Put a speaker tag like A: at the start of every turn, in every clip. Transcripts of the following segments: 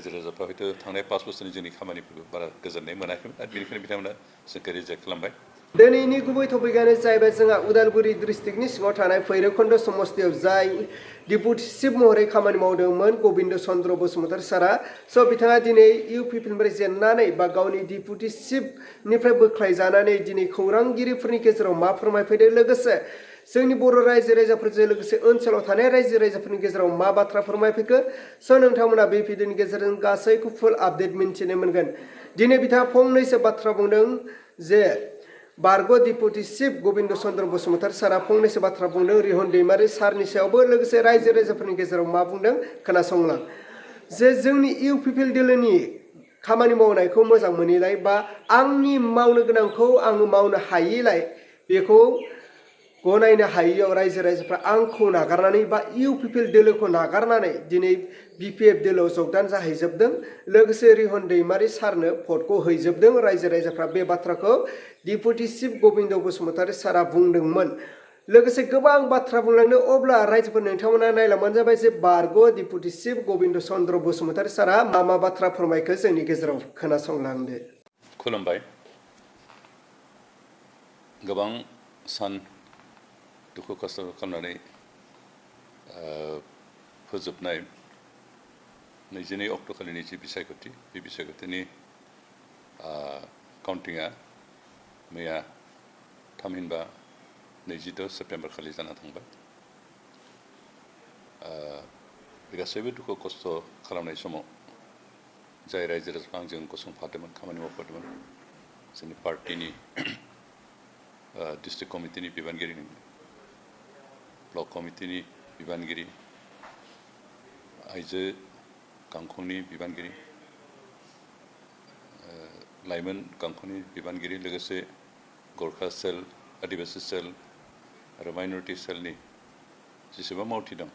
A: रायजो राजाफ्रा हयथ' थांनाय 5 बोसोरनि जोंनि खामानिफोरखौ बारा गोजोननाय मोनाखैमोन आरो बेनिखायनो बिथांमोना जोंखौ रिजेक्ट खालामबाय।
B: दिनैनि गुबै टपिकआनो जाहैबाय जोंहा उदालगुरि डिस्ट्रिक्टनि सिङाव थानाय भैरबखुन्द समस्तियाव जाय डिपुटि चिफ महरै खामानि मावदोंमोन गबिन्द चन्द्र बसुमतारी सारा बिथाङा दिनै इउ पि पि निफ्राय जेननानै बा गावनि डिपुटि चिफनिफ्राय बोख्लायजानानै दिनै खौरांगिरिफोरनि गेजेराव मा फोरमायफैदों लोगोसे जोंनि बर' रायजो राजाफोरजों लोगोसे ओनसोलाव थानाय रायजो राजाफोरनि गेजेराव मा बाथ्रा फोरमायफैखो नोंथांमोना बे भिडिअनि गेजेरजों गासैखौ फुल आपडेट मिन्थिनो मोनगोन। दिनै बिथाङा फंनैसो बाथ्रा बुंदों जे बारग' डिपुटि चिफ गबिन्द चन्द्र बसुमतारी सारा फंनैसो बाथ्रा बुंदों रिहन दैमारि सारनि सायावबो लोगोसे रायजो राजाफोरनि गेजेराव मा बुंदों खोनासंलां। जे जोंनि इउ पि पि दोलोनि खामानि मावनायखौ मोजां मोनैलाय बा आंनि मावनो गोनांखौ आङो मावनो हायैलाय बेखौ गनायनो हायैयाव रायजो राजाफ्रा आंखौ नागारनानै बा इउ पि पि दोलोखौ नागारनानै दिनै बि पि एफ दोलोआव जगदान जाहैजोबदों लोगोसे रिहन दैमारि सारनो भटखौ हैजोबदों। रायजो राजाफ्रा बे बाथ्राखौ डिपुटि चिफ गबिन्द बसुमतारी सारा बुंदोंमोन। लोगोसे गोबां बाथ्रा बुंलांदों। अब्ला रायजोफोर नोंथांमोना नायलांबानो जाबाय जे बारग' डिपुटि चिफ गबिन्द चन्द्र बसुमतारी सारा मा बाथ्रा फोरमायखो जोंनि गेजेराव खोनासंलांदो।
A: खुलुमबाय। गोबां सान दुखु खस्थ' खालामनानै फोजोबनाय 22 अक्ट'खालिनि जि बिसायख'थि बे बिसायख'थिनि काउन्टिंआ मैया थामहिनबा 26 सेप्तेम्बर खालि जाना थांबाय। बे गासैबो दुखु खस्थ' खालामनाय समाव जाय रायजो राजाफ्रा आंजों गसंफादोंमोन खामानि मावफादोंमोन जोंनि पार्टिनि डिस्ट्रिक्ट कमिटिनि बिबानगिरि ब्लक कमिटिनि बिबानगिरि आइजो गांखंनि बिबानगिरि लाइमोन गांखंनि बिबानगिरि लोगोसे गरखा सेल आदिबासि सेल आरो माइनरिटि सेलनि जेसेबां मावथि दं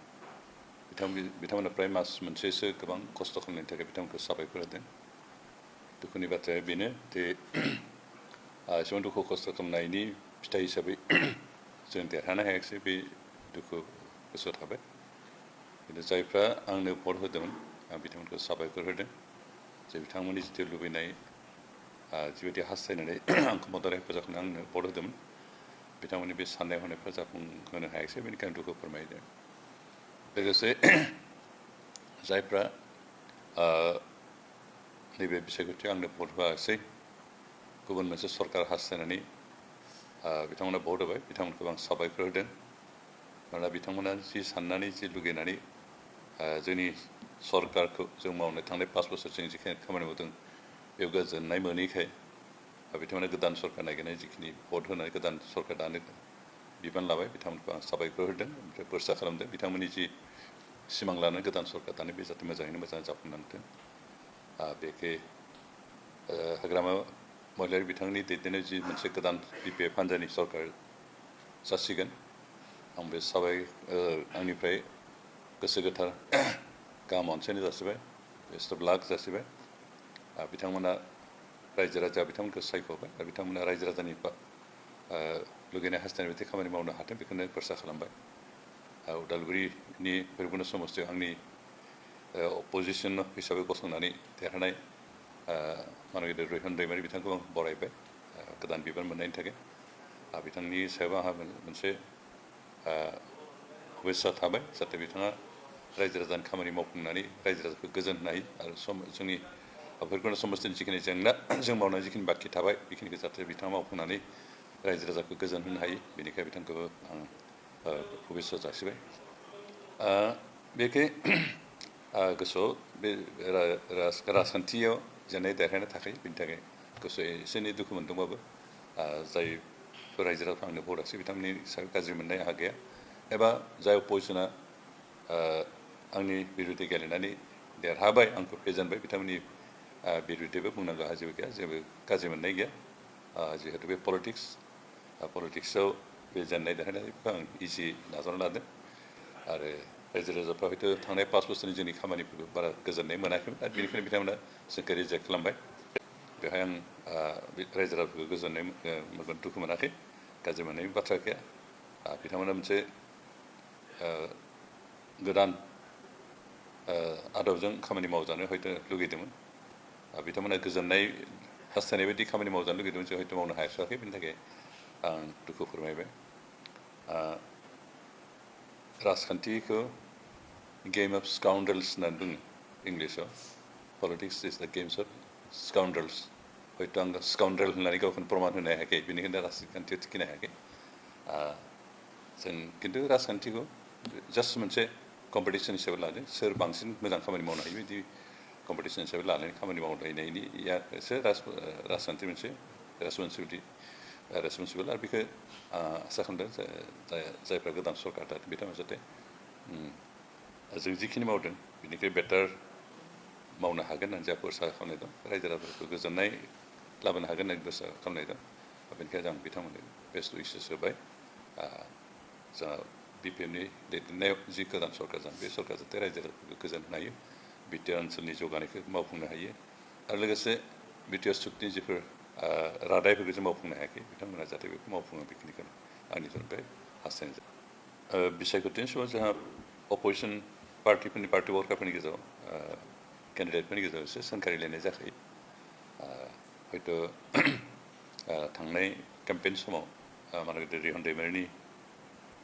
A: बिथांमोना प्राय मास मोनसेसो गोबां खस्थ' खालामनायनि थाखाय बिथांमोनखौ साबायखर होदों। दुखुनि बाथ्राया बेनो जे एसेबां दुखु खस्थ' खालामनायनि फिथाइ हिसाबै जों देरहानो हायाखिसै बे दुखु गोसोआव थाबाय। खिन्थु जायफ्रा आंनो भट होदोंमोन आं बिथांमोनखौ साबायखर होदों जे बिथांमोननि जिथु लुबैनाय जिबायदि हास्थायनानै आंखौ मदद हेफाजाब खालामनो आंनो भट होदोंमोन बिथांमोननि बे साननाय हनायफ्रा जाफुंहोनो हायाखिसै बेनिखायनो दुखु फोरमायदों। लोगोसे जायफ्रा नैबे बिसायख'थियाव आंनो भट होआसै गुबुन मोनसे सरकार हास्थायनानै बिथांमोना भट होबाय बिथांमोनखौ आं साबायखर होदों। मानोना बिथांमोना जि साननानै जि लुगैनानै जोंनि सरकारखौ जों मावनो थांनाय 5 बोसोर जों जिखिनि खामानि मावदों बेयाव गोजोननाय मोनैखाय बिथांमोना गोदान सरकार नागिरनाय जिखिनि भट होनानै गोदान सरकार दानो बिबान लाबाय बिथांमोनखौ आं साबायखर होदों ओमफ्राय बोरसा खालामदों बिथांमोननि जि सिमां लानानै गोदान सरकार दानो बे जाहाथे मोजाङैनो मोजां जाफुंलांथों। बेखे हाग्रामा महिलारि बिथांनि दैदेननाय जि मोनसे गोदान बि पि एफ हान्जानि सरकार जासिगोन आं बे आंनिफ्राय गोसो गोथार गाहाम अनसायनाय जासिबाय बेस्ट अफ लाक जासिबाय। बिथांमोना रायजो राजा बिथांमोनखौ सायख'बाय आरो बिथांमोना रायजो राजानि लुगैनाय हास्थायनाय बायदि खामानि मावनो हाथों बेखौनो बोरसा खालामबाय। उदालगुरिनि भैरबखुन्द समस्तियाव आंनि अपोजिसन हिसाबै गसंनानै देरहानाय मानगिरि रिहन दैमारि बिथांखौ आं बरायबाय गोदान बिबान मोननायनि थाखाय। बिथांनि सायाव आंहा मोनसे हुवेस्सा थाबाय जाहाथे बिथाङा रायजो राजानि खामानि मावफुंनानै रायजो राजाखौ गोजोन होनो हायो आरो जोंनि भैरबखुन्द समस्तिनि जिखिनि जेंना जों मावनाय जिखिनि बाखि थाबाय बेखिनिखौ जाहाथे बिथाङा मावफुंनानै रायजो राजाखौ गोजोन होनो हायो बेनिखाय बिथांखौबो आं हुवेस्सा जासिबाय। बेखे गोसोआव बे राजखान्थियाव जेननाय देरहानो थाखाय बेनि थाखाय गोसोआव एसे एनै दुखु मोनदोंबाबो जायफोर रायजो राजाफ्रा आंनो भट होआसै बिथांमोननि सायाव गाज्रि मोननाय आंहा गैया एबा जाय अपोजिसना आंनि बिरुद्धै गेलेनानै देरहाबाय आंखौ फेजेनबाय बिथांमोननि बिरुद्धैबो बुंनांगौ आंहा जेबो गैया जेबो गाज्रि मोननाय गैया। जिहेतु बे पलिटिक्सआव बे जेननाय देरहानायखौ आं इजि नाजावना लादों आरो रायजो राजाफ्रा हयथ' थांनाय 5 बोसोरनि जोंनि खामानिफोरखौ बारा गोजोननाय मोनाखैमोन आरो बेनिखायनो बिथांमोना जोंखौ रिजेक्ट खालामबाय। बेवहाय आं रायजो राजाफोरखौ गोजोननाय दुखु मोनाखै गाज्रि मोननायनि बाथ्रा गैया। बिथांमोना मोनसे गोदान आदबजों खामानि मावजानो हयथ' लुगैदोंमोन बिथांमोना गोजोननाय हास्थायनाय बायदि खामानि मावजानो लुगैदोंमोन जों हयथ' मावनो हायासै बेनि थाखाय आं दुखु फोरमायबाय राजखान्थिखौ गेम अफ स्काउन्डल्स होननानै बुङो इंलिसाव पलिटिक्स इज द गेम्स अफ स्काउन्डल्स हयथ' आं स्काउन्डल होननानै गावखौनो प्रमान होनो हायाखै बेनिखायनो राजखान्थियाव थिखिनो हायाखै जों खिन्थु राजखान्थिखौ जास्ट मोनसे कम्पिटिसन हिसाबै लादों सोर बांसिन मोजां खामानि मावनो हायो बिदि कम्पिटिसन हिसाबै लानानै खामानि मावलायनायनियासो राजखान्थि मोनसे रेसपन्सिबोल आरो बेखौ आसा खालामदों जायफ्रा गोदान सरकार दादों बिथांमोना जाहाथे जों जिखिनि मावदों बिनिख्रुइ बेटार मावनो हागोन होननानै जोंहा आसा खालामनाय दं रायजो राजाफोरखौ गोजोननाय लाबोनो हागोन होननानै आसा खालामनाय दं बेनिखायनो आं बिथांमोननो बेस्ट उइसेस होबाय जोंहा BPMनि दैदेननायाव जि गोदान सरकार जागोन बे सरकार जाहाथे रायजो राजाफोरखौ गोजोन होनो हायो बिटिआर ओनसोलनि जौगानायखौ मावफुंनो हायो आरो लोगोसे बिटिआर सुक्तिनि जिफोर रादायफोरखौ जों मावफुंनो हायाखै बिथांमोना जाहाथे बेखौ मावफुङो बेखिनिखौनो आंनि तरफनिफ्राय हास्थायनाय जाबाय बिसायख'थिनि समाव जोंहा अपोजिसन पार्टिफोरनि पार्टि वर्कारफोरनि गेजेराव केन्डिडेटफोरनि गेजेराव एसे सोंखारिलायनाय जाखायो हयथ' थांनाय केम्पेइन समाव माने रिहन दैमारिनि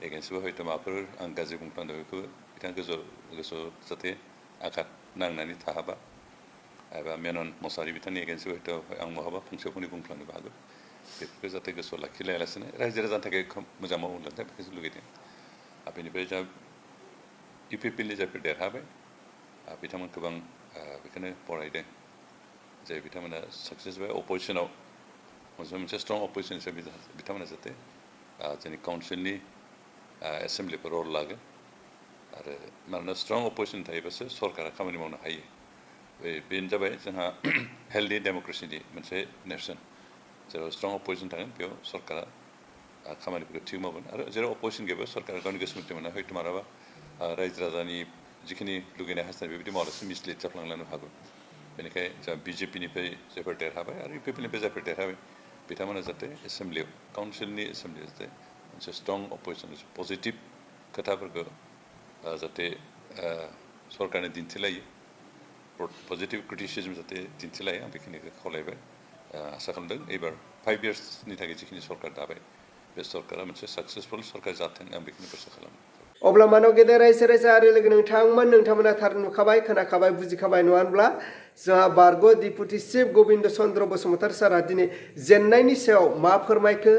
A: एगेन्स्टबो हयथ' माबाफोर आं गाज्रि बुंफ्लांदों बेखौ बिथाङा गोसोआव जाहाथे आघात नांनानै थाहाबा एबा मेनन मसाहारि बिथांनि एगेन्स्टबो हयथ' आं बहाबा फंसे फंनै बुंफ्लांनोबो हागौ बेफोरखौ जाहाथे गोसोआव लाखिलायालासिनो रायजो राजानि थाखाय मोजां मावनो थाखाय बेखौ लुगैदों बेनिफ्राय जा UPPनि जायफोर देरहाबाय बिथांमोनखौ आं बेखौनो बरायदों जे बिथांमोना साक्सेस जाबाय अपोजिसनाव मोनसे स्ट्रं अपोजिसन हिसाबै बिथांमोना जाहाथे जोंनि काउन्सिलनि एसेम्ब्लिफोर रल लागोन आरो मानोना स्ट्रं अपोजिसन थायोबासो सरकारा खामानि मावनो हायो बेनो जाबाय जोंहा हेल्दि डेम'क्रेसिनि मोनसे नेरसोन जेराव स्ट्रं अपोजिसन थागोन बेयाव सरकारा खामानिफोरखौ थिग मावगोन आरो जेराव अपोजिसन गैयाबा सरकारा गावनि गोसो मथे मोना हयथ' मालाबा रायजो राजानि जिखिनि लुगैनाय हास्थायनाय बेबायदि मावलासे मिसलिड जाफ्लांनो हागौ बेनिखायनो जोंहा BJPनिफ्राय जायफोर देरहाबाय आरो UPPनिफ्राय जायफोर देरहाबाय बिथांमोना जाहाथे एसेम्ब्लियाव काउन्सिलनि एसेम्ब्लियाव जाहाथे मोनसे स्ट्रं अपोजिसन पजिटिभ खोथाफोरखौ जाहाथे सरकारनो दिन्थिलायो पजिटिभ क्रिटिसिजम जाहाथे दिन्थिलायो आं बेखिनिखौ खावलायबाय आसा खालामदों एबार 5 इयार्सनि थाखाय जिखिनि सरकार दाबाय बे सरकारा मोनसे साक्सेसफुल सरकार जाथों आं बेखिनिखौ आसा खालामो
B: अब्ला मानव गेदेर रायजो राजा आरो लोगो नोंथांमोना थार नुखाबाय खोनाखाबाय बुजिखाबाय नङा होनब्ला जोंहा बारग' डिपुटि चिफ गबिन्द चन्द्र बसुमतारी सारा दिनै जेननायनि सायाव मा फोरमायखो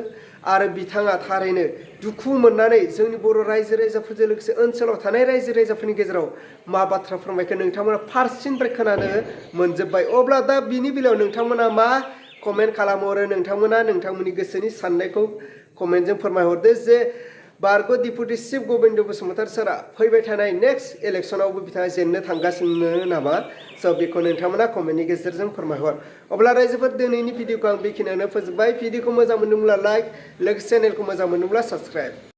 B: आरो बिथाङा थारैनो दुखु मोननानै जोंनि बर' रायजो राजाफोरजों लोगोसे ओनसोलाव थानाय रायजो राजाफोरनि गेजेराव मा बाथ्रा फोरमायखो नोंथांमोना फारसेनिफ्राय खोनानो मोनजोब्बाय अब्ला दा बिनि बेलायाव नोंथांमोना मा कमेन्ट खालामहरो नोंथांमोना नोंथांमोननि गोसोनि साननायखौ कमेन्टजों फोरमायहरदो जे बारग' डिपुटि चिफ गबिन्द बसुमतारी सारा फैबाय थानाय नेक्स्ट इलेक्सनावबो बिथाङा जेननो थांगासिनो नामा स' बेखौ नोंथांमोना कमेन्टनि गेजेरजों फोरमायहर अब्ला रायजोफोर दिनैनि भिडिअखौ आं बेखिनियावनो फोजोबबाय भिडिअखौ मोजां मोनदोंब्ला लाइक लोगोसे चेनेलखौ मोजां मोनदोंब्ला साबस्क्राइब